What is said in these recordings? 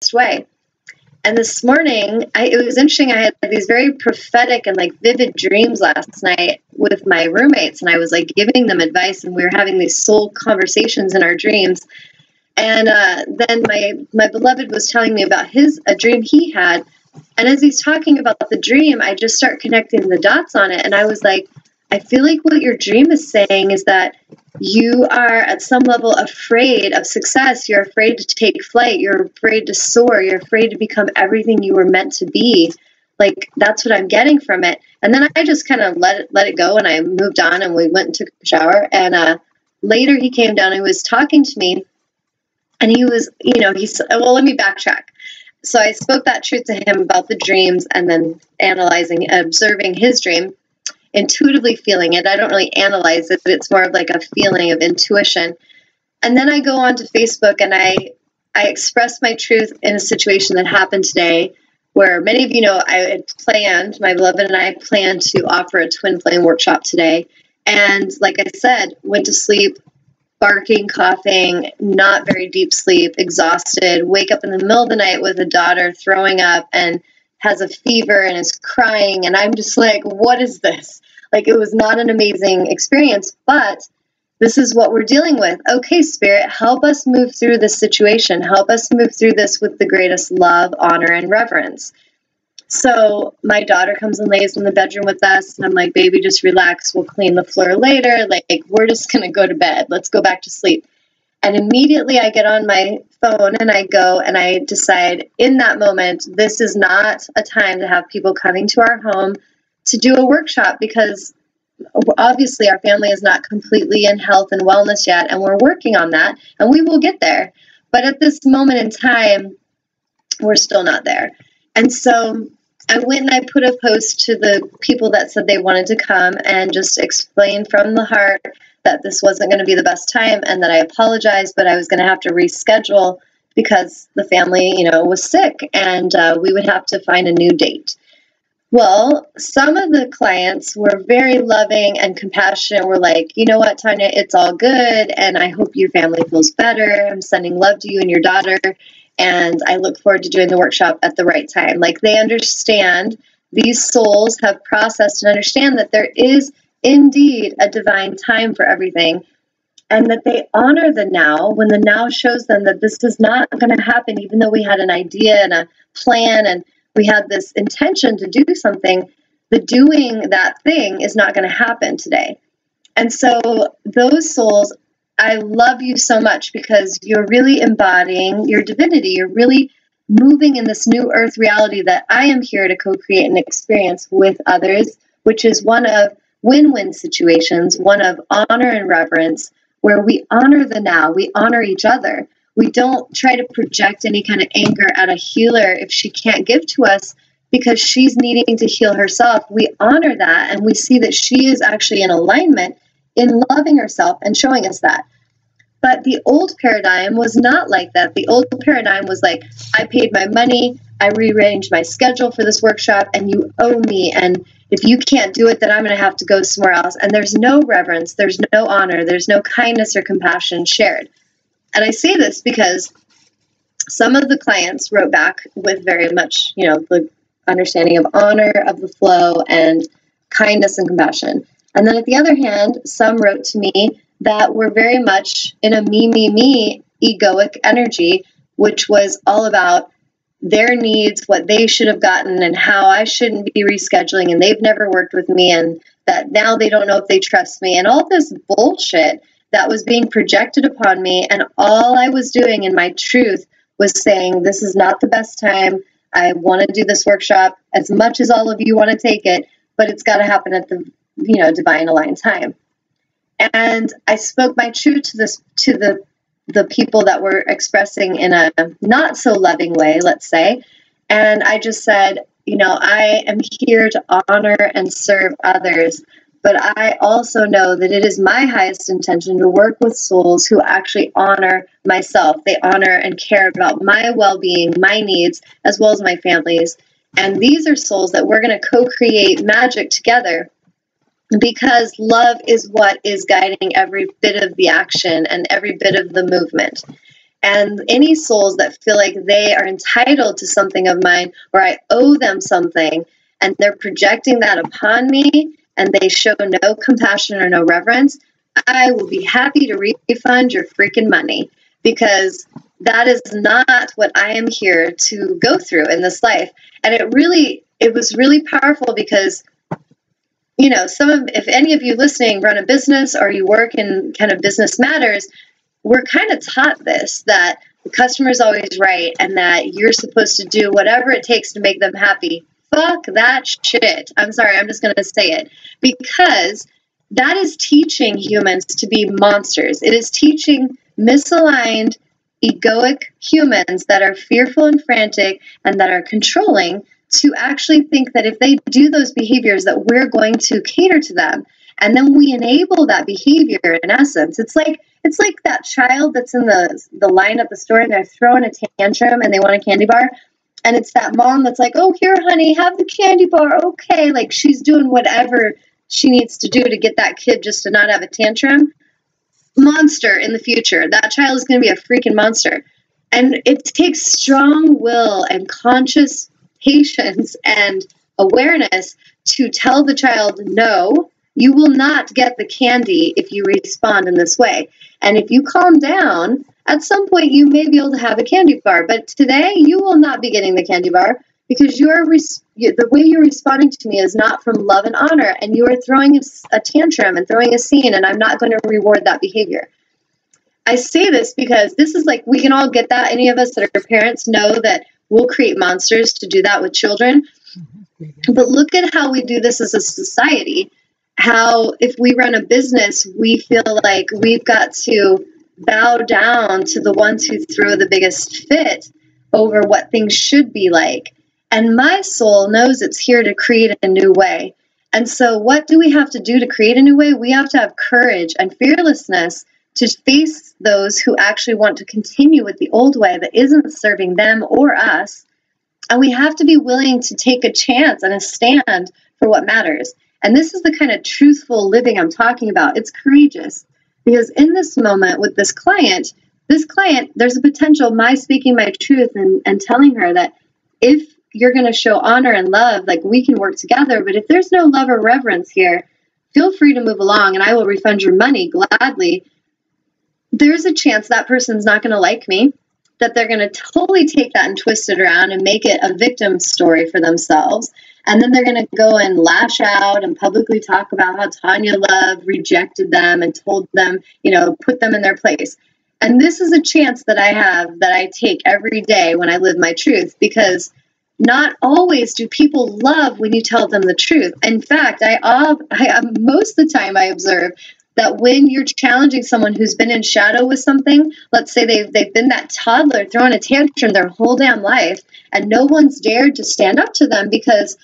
best way. And this morning, it was interesting. I had these very prophetic and like vivid dreams last night with my roommates, and I was like giving them advice, and we were having these soul conversations in our dreams. And then my beloved was telling me about a dream he had. And as he's talking about the dream, I just start connecting the dots on it. And I was like, I feel like what your dream is saying is that you are at some level afraid of success. You're afraid to take flight. You're afraid to soar. You're afraid to become everything you were meant to be. Like, that's what I'm getting from it. And then I just kind of let it go, and I moved on, and we went and took a shower. And later he came down and he was talking to me, and he was, he said, well, let me backtrack. So I spoke that truth to him about the dreams, and then observing his dream, intuitively feeling it. I don't really analyze it, but it's more of like a feeling of intuition. And then I go on to Facebook, and I express my truth in a situation that happened today, where many of you know my beloved and I planned to offer a twin flame workshop today. And like I said, went to sleep barking, coughing, not very deep sleep, exhausted, wake up in the middle of the night with a daughter throwing up and has a fever and is crying. And I'm just like, what is this? Like, it was not an amazing experience, but this is what we're dealing with. Okay, Spirit, help us move through this situation. Help us move through this with the greatest love, honor, and reverence. So my daughter comes and lays in the bedroom with us, and I'm like, baby, just relax. We'll clean the floor later. Like, we're just going to go to bed. Let's go back to sleep. And immediately I get on my phone and I go and I decide in that moment, this is not a time to have people coming to our home to do a workshop, because obviously our family is not completely in health and wellness yet, and we're working on that, and we will get there. But at this moment in time, we're still not there. And so I went and I put a post to the people that said they wanted to come and just explain from the heart that this wasn't going to be the best time, and that I apologized, but I was going to have to reschedule because the family, was sick, and we would have to find a new date. Well, some of the clients were very loving and compassionate. We're like, you know what, Tanya, it's all good, and I hope your family feels better. I'm sending love to you and your daughter, and I look forward to doing the workshop at the right time. Like, they understand, these souls have processed and understand that there is indeed a divine time for everything, and that they honor the now when the now shows them that this is not going to happen, even though we had an idea and a plan and we had this intention to do something. The doing that thing is not going to happen today. And so those souls, I love you so much, because you're really embodying your divinity. You're really moving in this new earth reality that I am here to co-create and experience with others, which is one of win-win situations, one of honor and reverence, where we honor the now, we honor each other. We don't try to project any kind of anger at a healer if she can't give to us because she's needing to heal herself. We honor that, and we see that she is actually in alignment in loving herself and showing us that. But the old paradigm was not like that. The old paradigm was like, I paid my money, I rearranged my schedule for this workshop, and you owe me, and if you can't do it, then I'm going to have to go somewhere else. And there's no reverence, there's no honor, there's no kindness or compassion shared. And I say this because some of the clients wrote back with very much, the understanding of honor, of the flow, and kindness and compassion. And then at the other hand, some wrote to me that were very much in a me, egoic energy, which was all about their needs, what they should have gotten, and how I shouldn't be rescheduling, and they've never worked with me, and that now they don't know if they trust me, and all this bullshit that was being projected upon me. And all I was doing in my truth was saying, this is not the best time. I want to do this workshop as much as all of you want to take it, but it's got to happen at the divine aligned time. And I spoke my truth to the people that were expressing in a not so loving way, let's say. And I just said, I am here to honor and serve others, but I also know that it is my highest intention to work with souls who actually honor myself. They honor and care about my well-being, my needs, as well as my family's. And these are souls that we're going to co-create magic together, because love is what is guiding every bit of the action and every bit of the movement. And any souls that feel like they are entitled to something of mine, or I owe them something, and they're projecting that upon me, and they show no compassion or no reverence, I will be happy to refund your freaking money, because that is not what I am here to go through in this life. And it was really powerful, because if any of you listening run a business, or you work in kind of business matters, we're kind of taught this, that the customer's always right, and that you're supposed to do whatever it takes to make them happy. Fuck that shit. I'm sorry, I'm just going to say it. Because that is teaching humans to be monsters. It is teaching misaligned, egoic humans that are fearful and frantic and that are controlling to actually think that if they do those behaviors, that we're going to cater to them. And then we enable that behavior, in essence. It's like that child that's in the line at the store, and they're throwing a tantrum and they want a candy bar. And it's that mom that's like, oh, here, honey, have the candy bar. Okay. Like, she's doing whatever she needs to do to get that kid just to not have a tantrum. Monster in the future. That child is going to be a freaking monster. And it takes strong will and conscious patience and awareness to tell the child, no, you will not get the candy if you respond in this way. And if you calm down, at some point you may be able to have a candy bar. But today you will not be getting the candy bar, because the way you're responding to me is not from love and honor. And you are throwing a tantrum and throwing a scene, and I'm not going to reward that behavior. I say this because this is like, we can all get that. Any of us that are parents know that we'll create monsters to do that with children. But look at how we do this as a society. How if we run a business, we feel like we've got to bow down to the ones who throw the biggest fit over what things should be like. And my soul knows it's here to create a new way. And so what do we have to do to create a new way? We have to have courage and fearlessness to face those who actually want to continue with the old way that isn't serving them or us. And we have to be willing to take a chance and a stand for what matters. And this is the kind of truthful living I'm talking about. It's courageous, because in this moment with this client, there's a potential, my speaking my truth and telling her that if you're going to show honor and love, like, we can work together. But if there's no love or reverence here, feel free to move along and I will refund your money gladly. There's a chance that person's not going to like me, that they're going to totally take that and twist it around and make it a victim story for themselves. And then they're going to go and lash out and publicly talk about how Tanya Love rejected them and told them, put them in their place. And this is a chance that I have, that I take every day when I live my truth, because not always do people love when you tell them the truth. In fact, I most of the time I observe that when you're challenging someone who's been in shadow with something, let's say they've been that toddler throwing a tantrum their whole damn life, and no one's dared to stand up to them, because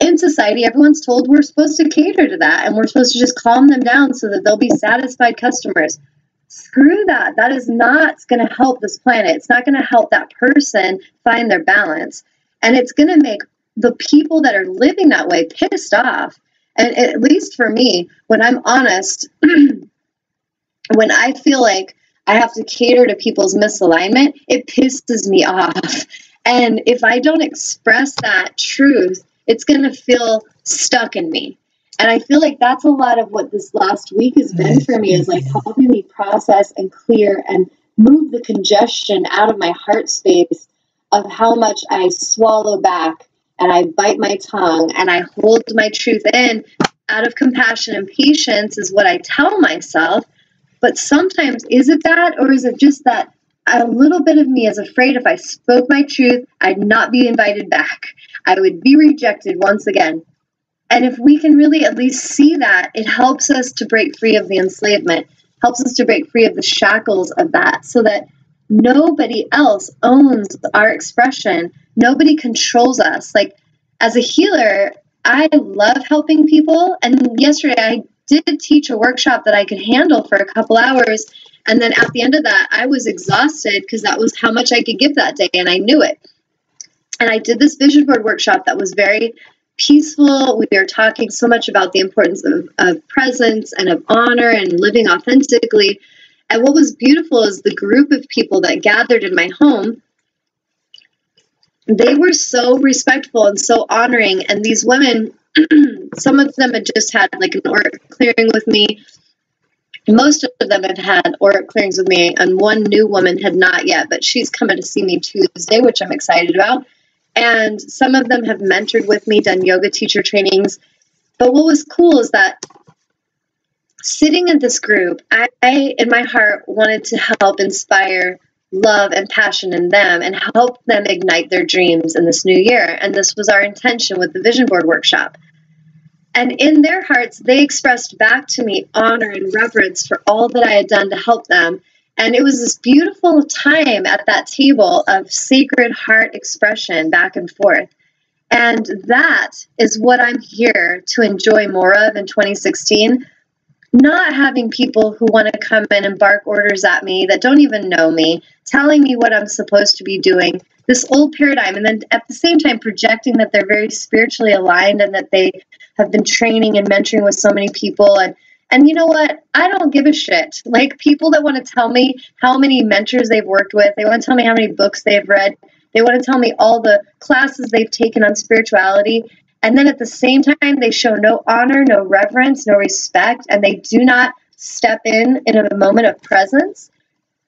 in society, everyone's told we're supposed to cater to that, and we're supposed to just calm them down so that they'll be satisfied customers. Screw that. That is not going to help this planet. It's not going to help that person find their balance. And it's going to make the people that are living that way pissed off. And at least for me, when I'm honest, when I feel like I have to cater to people's misalignment, it pisses me off. And if I don't express that truth, it's going to feel stuck in me. And I feel like that's a lot of what this last week has been for me, is like helping me process and clear and move the congestion out of my heart space of how much I swallow back and I bite my tongue and I hold my truth in out of compassion and patience is what I tell myself. But sometimes, is it that, or is it just that a little bit of me is afraid if I spoke my truth, I'd not be invited back. I would be rejected once again. And if we can really at least see that, it helps us to break free of the enslavement, helps us to break free of the shackles of that, so that nobody else owns our expression. Nobody controls us. Like, as a healer, I love helping people. And yesterday I did teach a workshop that I could handle for a couple hours. And then at the end of that, I was exhausted because that was how much I could give that day. And I knew it. And I did this vision board workshop that was very peaceful. We were talking so much about the importance of presence and of honor and living authentically. And what was beautiful is the group of people that gathered in my home, they were so respectful and so honoring. And these women, some of them had just had like an auric clearing with me. Most of them had had auric clearings with me, and one new woman had not yet, but she's coming to see me Tuesday, which I'm excited about. And some of them have mentored with me, done yoga teacher trainings. But what was cool is that sitting in this group, I in my heart wanted to help inspire love and passion in them and help them ignite their dreams in this new year. And this was our intention with the Vision Board Workshop. And in their hearts, they expressed back to me honor and reverence for all that I had done to help them. And it was this beautiful time at that table of sacred heart expression back and forth. And that is what I'm here to enjoy more of in 2016. Not having people who want to come in and bark orders at me that don't even know me, telling me what I'm supposed to be doing, this old paradigm, and then at the same time projecting that they're very spiritually aligned and that they have been training and mentoring with so many people. And you know what? I don't give a shit. Like, people that want to tell me how many mentors they've worked with, they want to tell me how many books they've read, they want to tell me all the classes they've taken on spirituality, and then at the same time, they show no honor, no reverence, no respect, and they do not step in a moment of presence.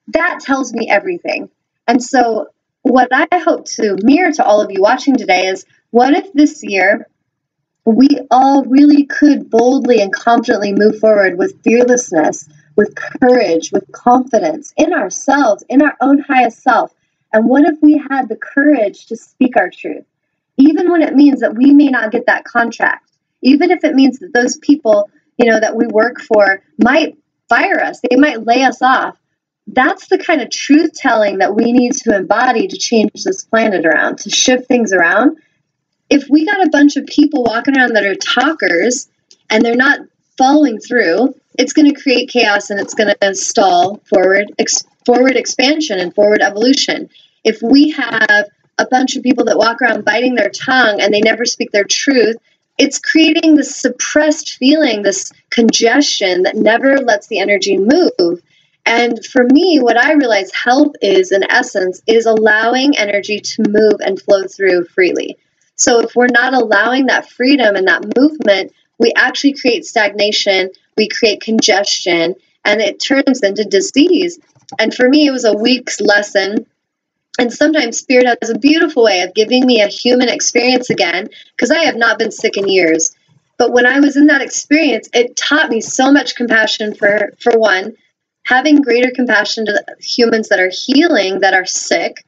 That tells me everything. And so what I hope to mirror to all of you watching today is, what if this year we all really could boldly and confidently move forward with fearlessness, with courage, with confidence in ourselves, in our own highest self? And what if we had the courage to speak our truth? Even when it means that we may not get that contract, even if it means that those people, that we work for might fire us, they might lay us off. That's the kind of truth telling that we need to embody to change this planet around, to shift things around. If we got a bunch of people walking around that are talkers and they're not following through, it's going to create chaos and it's going to stall forward expansion and forward evolution. If we have a bunch of people that walk around biting their tongue and they never speak their truth, it's creating this suppressed feeling, this congestion that never lets the energy move. And for me, what I realize health is, in essence, is allowing energy to move and flow through freely. So if we're not allowing that freedom and that movement, we actually create stagnation, we create congestion, and it turns into disease. And for me, it was a week's lesson. And sometimes Spirit has a beautiful way of giving me a human experience again, because I have not been sick in years. But when I was in that experience, it taught me so much compassion for one, having greater compassion to humans that are healing, that are sick,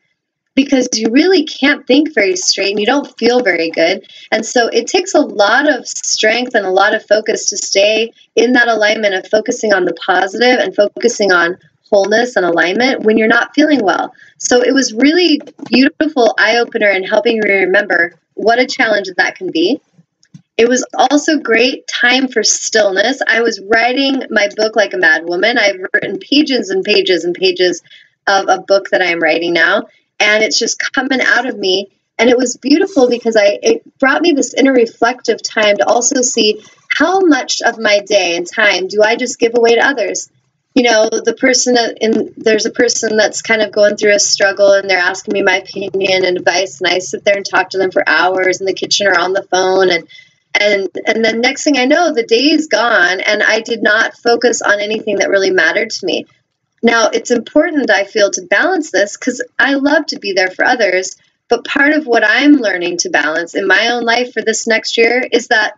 because you really can't think very straight and you don't feel very good. And so it takes a lot of strength and a lot of focus to stay in that alignment of focusing on the positive and focusing on wholeness and alignment when you're not feeling well. So it was really beautiful eye-opener in helping me remember what a challenge that can be. It was also great time for stillness. I was writing my book like a mad woman. I've written pages and pages and pages of a book that I am writing now, and it's just coming out of me. And it was beautiful because it brought me this inner reflective time to also see how much of my day and time do I just give away to others. There's a person that's kind of going through a struggle and they're asking me my opinion and advice, and I sit there and talk to them for hours in the kitchen or on the phone, and then next thing I know, the day is gone and I did not focus on anything that really mattered to me. Now, it's important, I feel, to balance this because I love to be there for others, but part of what I'm learning to balance in my own life for this next year is that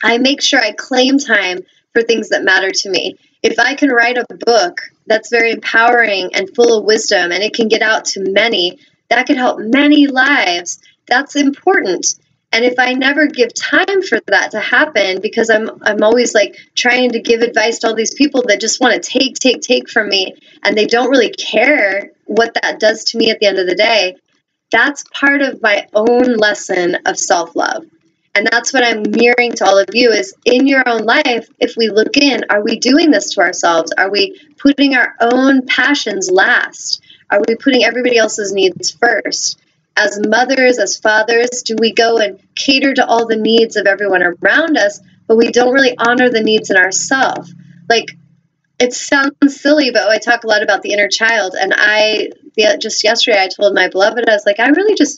I make sure I claim time for things that matter to me. If I can write a book that's very empowering and full of wisdom and it can get out to many, that could help many lives. That's important. And if I never give time for that to happen, because I'm always like trying to give advice to all these people that just want to take from me, and they don't really care what that does to me at the end of the day, that's part of my own lesson of self-love. And that's what I'm mirroring to all of you is in your own life, if we look in, are we doing this to ourselves? Are we putting our own passions last? Are we putting everybody else's needs first? As mothers, as fathers, do we go and cater to all the needs of everyone around us, but we don't really honor the needs in ourselves? Like, it sounds silly, but I talk a lot about the inner child. And just yesterday, I told my beloved, I was like, I really just